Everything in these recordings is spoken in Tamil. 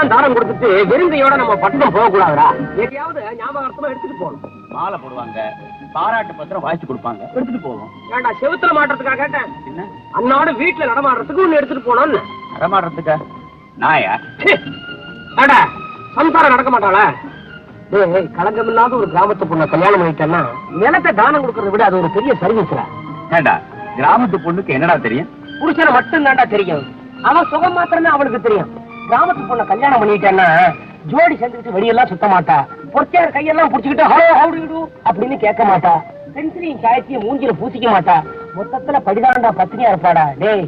எல்லாம் தானம் கொடுத்துட்டு விருந்தையோட நம்ம பட்டணம் போக கூடாதுடா. எதையாவது ஞாபகார்த்தமா எடுத்துட்டு போகணும். மாலை போடுவாங்க, பாராட்டு பத்திரம் வாய்ச்சி கொடுப்பாங்க, எடுத்துட்டு போவோம். ஏண்டா செவுத்துல மாட்டுறதுக்காக கேட்டேன். என்ன அண்ணாவோட வீட்டுல நடமாடுறதுக்கு ஒண்ணு எடுத்துட்டு போனோம்னு. நடமாடுறதுக்கா? நாயா? ஏண்டா சம்சாரம் நடக்க மாட்டாளா? களங்கமில்லாத ஒரு கிராமத்து பொண்ணை கல்யாணம் பண்ணிட்டேன்னா நிலத்தை தானம் கொடுக்கறத விட அது ஒரு பெரிய சர்வீஸ்ல. ஏண்டா கிராமத்து பொண்ணுக்கு என்னடா தெரியும்? புருஷனை மட்டும் தாண்டா தெரியும். அவன் சுகம் மாத்திரமே அவளுக்கு தெரியும். கிராமத்து பொண்ணை கல்யாணம் பண்ணிட்டேன்னா ஜோடி சேர்ந்துக்கிட்டு வெளியெல்லாம் சுத்த மாட்டா. பொற்றையார் கையெல்லாம் புடிச்சுக்கிட்டு ஹலோ ஹவுடு அப்படின்னு கேட்க மாட்டா. பென்சிலையும் சாயத்தையும் மூஞ்சில பூசிக்க மாட்டா. மொத்தத்துல படிதாண்டா பத்தினியா இருப்பாடா. டேய்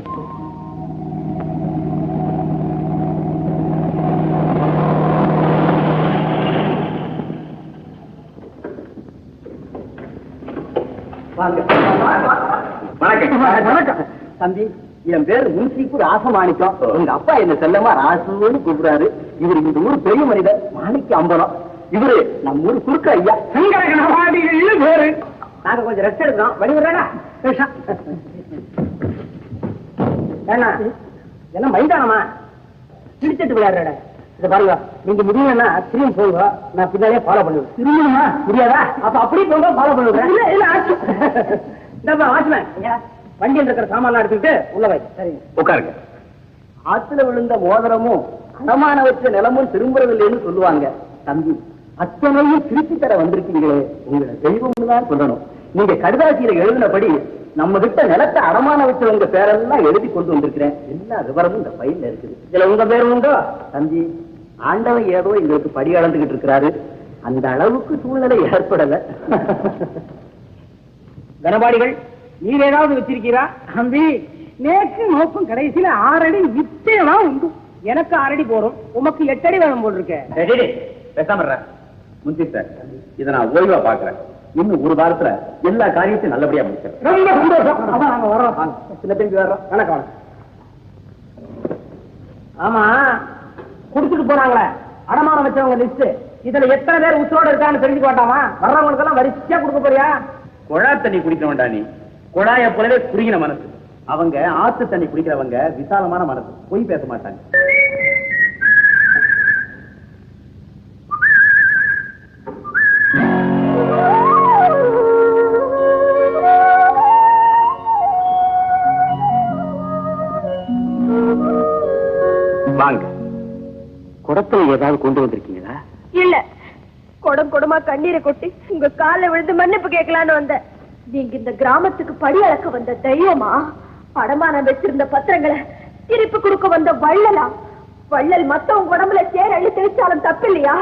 வணக்கம் தம்பி. என் பேரு முன்சீப்பூர் ஆசமாணிக்கம். உங்க அப்பா என்ன செல்லமா ராசுன்னு கூப்பிடுறாரு. இவரு இந்த ஊர் பெரிய மனிதர் மாணிக்க அம்பலம். இவரு நம்ம ஊர் குறுக்க ஐயா பேரு. நாங்க கொஞ்சம் ரெஸ்ட் எடுக்கிறோம். வெளியூரா என்ன மைதானமா பிடிச்சிட்டு விளையாடுற. இத பாருங்க, நீங்க முடியலன்னா திரும்பி போங்க, நான் பின்னாலே ஃபாலோ பண்ணுவேன். திரும்பணுமா? முடியாதா? அப்ப அப்படியே போங்க, ஃபாலோ பண்ணுவேன். வண்டியில் இருக்கிற சாமான் எடுத்துக்கிட்டு உள்ள வை. சரி உட்காருங்க. ஆத்துல விழுந்த மோதிரமும் அடமான வச்ச நிலமும் திரும்புறதில்லைன்னு சொல்லுவாங்க. தம்பி அத்தனையும் திருப்பி தர வந்திருக்கீங்களே, உங்களை தெய்வம்னு தான் சொல்லணும். நீங்க கடுதாசியில எழுதினபடி நம்ம கிட்ட நிலத்தை அடமான வச்சவங்க பேரெல்லாம் எழுதி கொண்டு வந்திருக்கிறேன். எல்லா விவரமும் இந்த பையில இருக்குது. இதுல உங்க பேரும் உண்டோ? தம்பி ஆண்டவன் ஏதோ எங்களுக்கு படி அளந்துகிட்டு இருக்கிறாரு. அந்த அளவுக்கு சூழ்நிலை ஏற்படல. கனபாடிகள் நீர் ஏதாவது வச்சிருக்கீரா? தம்பி நேற்று நோக்கும் கடைசியில 6 அடி நிச்சயமா உண்டு. எனக்கு 6 அடி போறோம், உமக்கு 8 அடி வேணும் போல் இருக்க. பேசாம முன்சி சார், இதை நான் ஓய்வா பாக்குறேன். இன்னும் ஒரு வாரத்துல எல்லா காரியத்தையும் நல்லபடியா முடிச்சேன். ரொம்ப சந்தோஷம். அதான் நாங்க வர்றோம். சின்ன தம்பி வர்றோம். வணக்கம். ஆமா, குடிச்சிட்டு போறாங்களே அடமானம் வச்சவங்க லிஸ்ட், இதுல எத்தனை பேர் உசுரோட இருக்கான்னு தெரிஞ்சுக்க மாட்டாமா? வர்றவங்களுக்கு எல்லாம் வரிசையா கொடுக்க போறியா? குழா தண்ணி குடிக்க வேண்டாம். நீ குழாய போலவே குறுகின மனசு. அவங்க ஆத்து தண்ணி குடிக்கிறவங்க விசாலமான மனசு, பொய் பேச மாட்டாங்க. வாங்க. குடத்துல ஏதாவது கொண்டு வந்திருக்கீங்களா? இல்ல, குடம் குடமா கண்ணீரை கொட்டி உங்க கால விழுந்து மன்னிப்பு கேட்கலான்னு வந்தேன். நீங்க இந்த கிராமத்துக்கு படி அளக்க வந்த தெய்வமா? அடமானம் வச்சிருந்த பத்திரங்களை திருப்பி கொடுக்க வந்த வள்ளலா? வள்ளல் மத்தவங்க உடம்புல சேர அள்ளி தெளிச்சாலும் தப்பு இல்லையா?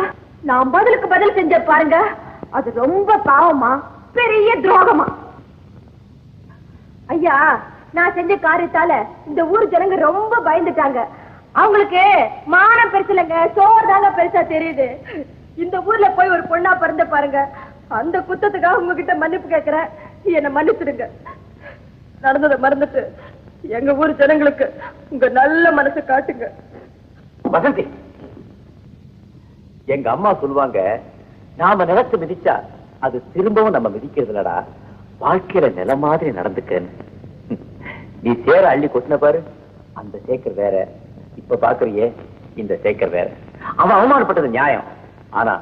நான் பதிலுக்கு பதில் செஞ்ச பாருங்க, அது ரொம்ப பாவமா, பெரிய துரோகமா? ஐயா, நான் செஞ்ச காரியத்தால இந்த ஊர் ஜனங்க ரொம்ப பயந்துட்டாங்க. அவங்களுக்கு மானம் பெருசு இல்லைங்க, சோறு தாங்க பெருசா தெரியுது. இந்த ஊர்ல போய் ஒரு பொண்ணா பிறந்த பாருங்க, அந்த குத்தத்துக்காக உங்ககிட்ட மன்னிப்பு கேட்கிறேன். என்ன மன்னிச்சிடுங்க. நடந்ததை மறந்துட்டு எங்க ஊர் ஜனங்களுக்கு உங்க நல்ல மனசை காட்டுங்க. வசந்தி, எங்க அம்மா சொல்லுவாங்க, நாம நிலத்தை மிதிச்சா அது திரும்பவும் நம்ம மிதிக்கிறது இல்லடா, வாழ்க்கையில நில மாதிரி நடந்துக்கன்னு. நீ சேர அள்ளி கொட்டின பாரு, அந்த சேக்கர் வேற, இப்ப பாக்குறியே இந்த சேக்கர் வேற. அவன் அவமானப்பட்டது நியாயம், ஆனா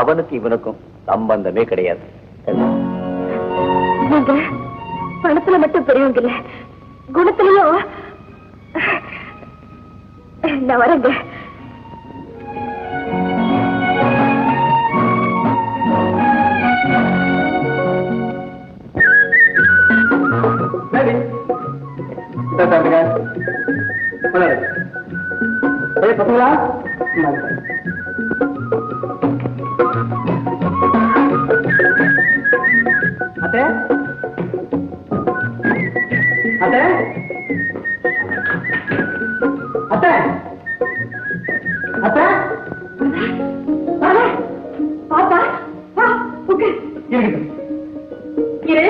அவனுக்கு இவனுக்கும் சம்பந்தமே கிடையாது. பணத்துல மட்டும் பெரியவங்க இல்ல, குணத்திலையும். நான் வரேங்க. பசங்களா, அத்தை அத்தை அத்தை அத்தை பாப்பா இரு,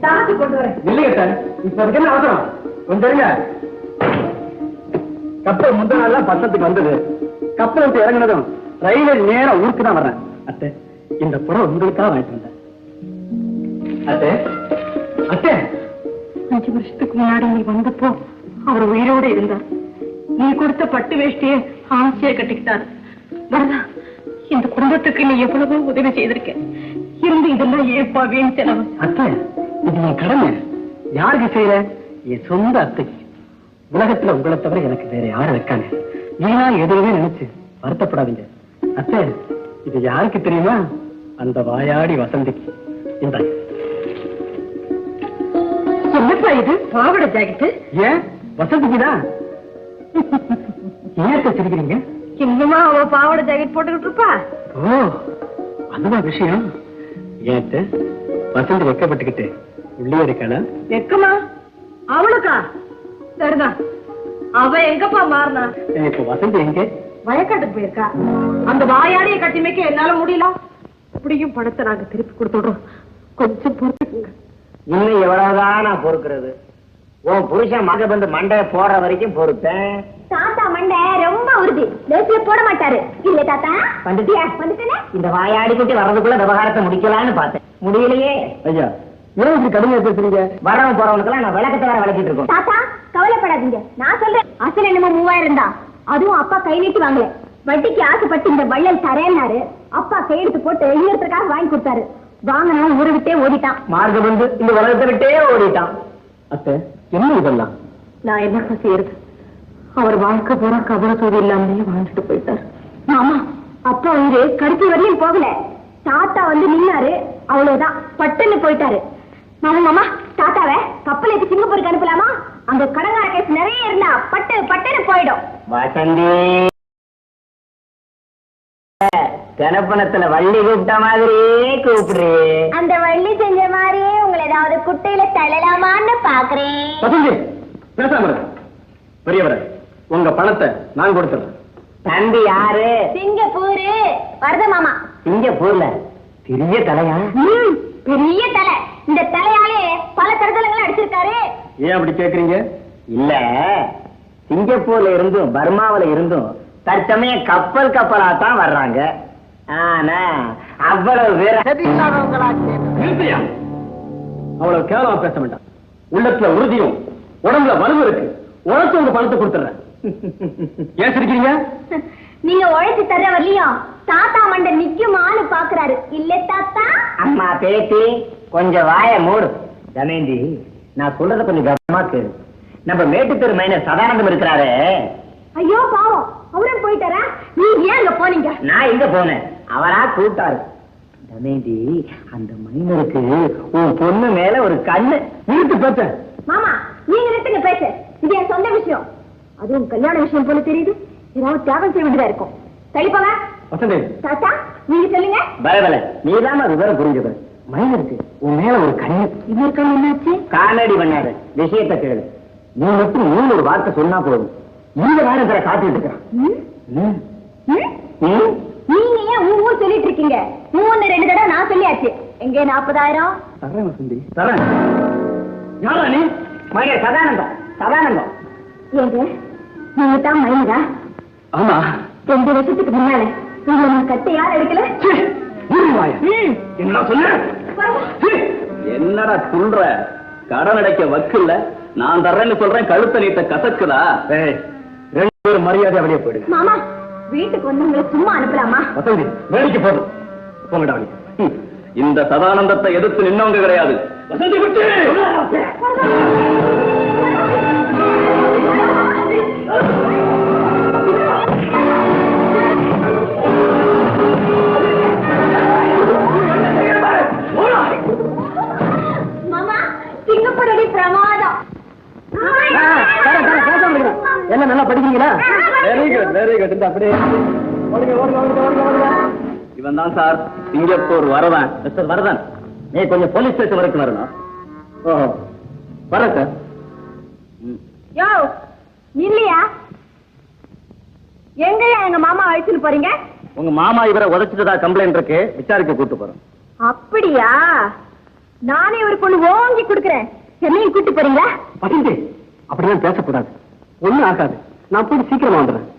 தாத்து கொண்டு வரேன். இல்லைங்க சார், இப்ப அதுக்கு என்ன அவசரம்? கொஞ்சம் கப்பல் முந்தின நாள் பட்டத்துக்கு வந்தது. கப்பல் விட்டு இறங்கினதும் ரயிலில் நேரம் ஊருக்கு தான் வர்றேன். அத்தை, இந்த புறம் உங்களுக்காக வாங்கிட்டு வந்தேன். அத்தை அத்தை, 5 வருஷத்துக்கு முன்னாடி நீ வந்தப்போ அவர் உயிரோடு இருந்தார். நீ கொடுத்த பட்டு வேஷ்டியை ஆசையை கட்டிக்கிட்டார். வரதா, இந்த குடும்பத்துக்கு நீ எவ்வளவோ உதவி செய்திருக்க. இருந்து இதெல்லாம் ஏப்பா வீண் செலவு. அத்தை, இது என் கடமை. யாருக்கு செய்யற? என் சொந்த அத்தைக்கு. உலகத்துல உங்களை தவிர எனக்கு வேற யாரும் இருக்காங்க. நீனா எதுவுமே நினைச்சு வருத்தப்படாதீங்க. அத்தை, இது யாருக்கு தெரியுமா? அந்த வாயாடி வசந்திக்கு. இந்த என்னப்பா இது? பாவட ஜாக்கெட்டு. ஏன் வசந்திக்குதான்? ஏன் சிரிக்கிறீங்க? இன்னுமா அவ பாவட ஜாக்கெட் போட்டுக்கிட்டு இருப்பா? ஓ, அதுவா விஷயம்? ஏன் வசந்தி வெக்கப்பட்டுக்கிட்டு உள்ளே இருக்காளா? வெக்கமா? அவளுக்கா? சரிதான். அவ எங்கப்பா மாறினா? இப்ப வசந்தி எங்க? வயக்காட்டுக்கு போயிருக்கா. அந்த வாயாடிய கட்டிமைக்க என்னால முடியல. இப்படியும் பணத்தை நாங்க திருப்பி கொடுத்துடுறோம். கொஞ்சம் பொறுத்துக்குங்க. இன்னும் எவ்வளவுதான் நான் பொறுக்கிறது? உன் புருஷன் மக வந்து மண்டைய போடுற வரைக்கும் பொறுத்தேன். தாத்தா மண்டை ரொம்ப உறுதி. லேசிய போட மாட்டாரு. இல்ல தாத்தா? வந்துட்டியா? வந்துட்டேனே. இந்த வாயாடி குட்டி வர்றதுக்குள்ள விவகாரத்தை முடிக்கலான்னு பார்த்தேன். முடியலையே. ஐயா, ஏன் இப்படி கடுமையா பேசுறீங்க? வரவன் போறவனுக்கெல்லாம் நான் விளக்கத்தை வேற விளக்கிட்டு இருக்கோம். தாத்தா கவலைப்படாதீங்க, நான் சொல்றேன். அசல் என்னமோ 3000 தான். அதுவும் அப்பா கை நீட்டி வாங்கல. வட்டிக்கு ஆசைப்பட்டு இந்த வள்ளல் தரேன்னாரு. அப்பா கையெழுத்து போட்டு இன்னொருத்தருக்காக வாங்கி கொடுத்தாரு. வாங்கினவன் ஊரை விட்டே ஓடிட்டான். மார்க்கம் வந்து இந்த உலகத்தை விட்டே ஓடிட்டான். அத்தை, என்ன இதெல்லாம்? நான் என்ன செய்யறது? அவர் வாழ்க்கை பூரா கவர சோதி இல்லாமலே வாழ்ந்துட்டு போயிட்டார். ஆமா, அப்பா உயிரு கருத்து வரையும் போகல. தாத்தா வந்து நின்னாரு, அவ்வளவுதான் பட்டுன்னு போயிட்டாரு. மாமா, தாத்தாவை கப்பல் ஏற்றி சிங்கப்பூருக்கு அனுப்பலாமா? அங்க கடங்கார கேஸ் நிறைய இருந்தா பட்டு பட்டுன்னு போயிடும். வசந்தி, தெனப்பணத்துல வள்ளி கூப்பிட்ட மாதிரியே கூப்பிடுறே. அந்த வள்ளி செஞ்ச மாதிரியே உங்களை ஏதாவது குட்டையில தள்ளலாமான்னு பாக்குறேன். வசந்தி, பேசாம இரு. பெரியவரே, உங்க பணத்தை நான் கொடுத்துறேன். தம்பி யாரு? சிங்கப்பூரு வருத மாமா. சிங்கப்பூர்ல பெரிய தலையா? பெரிய தலை. இந்த தலையாலே பல தருதலங்களை அடிச்சிருக்காரு. ஏன் அப்படி கேக்குறீங்க? இல்ல, சிங்கப்பூர்ல இருந்தும் பர்மாவில இருந்தும் தற்சமயம் கப்பல் கப்பலா தான் வர்றாங்க. ஆனா அவ்வளவு பேர் நிறுத்தியா? அவ்வளவு கேவலமா பேச வேண்டாம். உள்ளத்துல உறுதியும் உடம்புல வலுவு இருக்கு. உழைச்சு உங்க பணத்தை கொடுத்துறேன். ஏன் சிரிக்கிறீங்க? நீங்க உழைச்சு தர வரலையும் தாத்தா மண்டை நிக்குமான்னு பாக்குறாரு. இல்ல தாத்தா? அம்மா பேத்தி, கொஞ்சம் வாய மூடு. தமேந்தி, நான் சொல்றத கொஞ்சம் கவனமா கேளு. நம்ம மேட்டுத்தெரு மைனர் சதானந்தம் இருக்கிறாரு. ஐயோ பாவம், அவரும் போயிட்டாரா? நீங்க ஏன் அங்க போனீங்க? நான் எங்க போனேன், அவரா கூப்பிட்டாரு. தமேந்தி, அந்த மைனருக்கு உன் பொண்ணு மேல ஒரு கண்ணு. நிறுத்து பேச்ச. மாமா, நீங்க நிறுத்துங்க பேச. இது என் சொந்த விஷயம். அதுவும் கல்யாண விஷயம் போல தெரியுது. ஏதாவது தியாகம் செய்ய வேண்டியதா இருக்கும். தள்ளிப்பாங்க. வசந்தி, தாத்தா நீங்க சொல்லுங்க. பயவல, நீதான் விவரம் புரிஞ்சது. மைனருக்கு உன் மேல ஒரு கண்ணு. இன்னொரு கண் என்னாச்சு? காமெடி பண்ணாரு. விஷயத்தை கேளு. நீ மட்டும் 3 வார்த்தை சொன்னா போதும். இந்த நேரத்துல காத்துட்டு இருக்கிறான். ம்? ம்? நீங்க ஏன் ஊர் சொல்லிட்டு இருக்கீங்க? 2 தடவை நான் சொல்லியாச்சு. எங்க 40,000? தரேன் வசந்தி, தரேன். யாரா நீ? மைனர் சதானந்தம். சதானந்தம் ஏங்க, நீங்க தான் மைனரா? ஆமா. 2 வருஷத்துக்கு முன்னால உங்களை நான் கட்டி யார் எடுக்கல? என்ன சொன்ன? என்னடா சொல்ற? கடன் அடைக்க வக்கில்ல. நான் தர்றேன்னு சொல்றேன், கழுத்த நீட்ட கசக்குதா? 2 பேரும் மரியாதை அப்படியே போயிடுங்க. மாமா, வீட்டுக்கு வந்தவங்களை சும்மா அனுப்பலாமா? வசந்தி, வேடிக்கை போதும். போங்கடா வெளியே. இந்த சதானந்தத்தை எதிர்த்து நின்னவங்க கிடையாது. வசந்தி விட்டு மாமா, சிங்கப்பூர் அடி பிரமாதம். என்ன நல்லா படிக்கிறீங்களா? Very good, very good. அப்படியே இவன் தான் சார் சிங்கப்பூர் வரதன். மிஸ்டர் வரதன், நீ கொஞ்சம் போலீஸ் ஸ்டேஷன் வரைக்கும் வரணும். ஓஹோ, வர சார். யோ, இல்லையா? எங்கயா எங்க மாமா அழைச்சிட்டு போறீங்க? உங்க மாமா இவரை உதைச்சிட்டதா கம்ப்ளைண்ட் இருக்கு, விசாரிக்க கூட்டு போறோம். அப்படியா? நானே ஒரு பொண்ணு ஓங்கி கொடுக்கிறேன். என்னையும் கூட்டு போறீங்களா? வசந்தி, அப்படிதான் பேசக்கூடாது. ஒண்ணும் ஆகாது. நான் போய் சீக்கிரமா வந்துடுறேன்.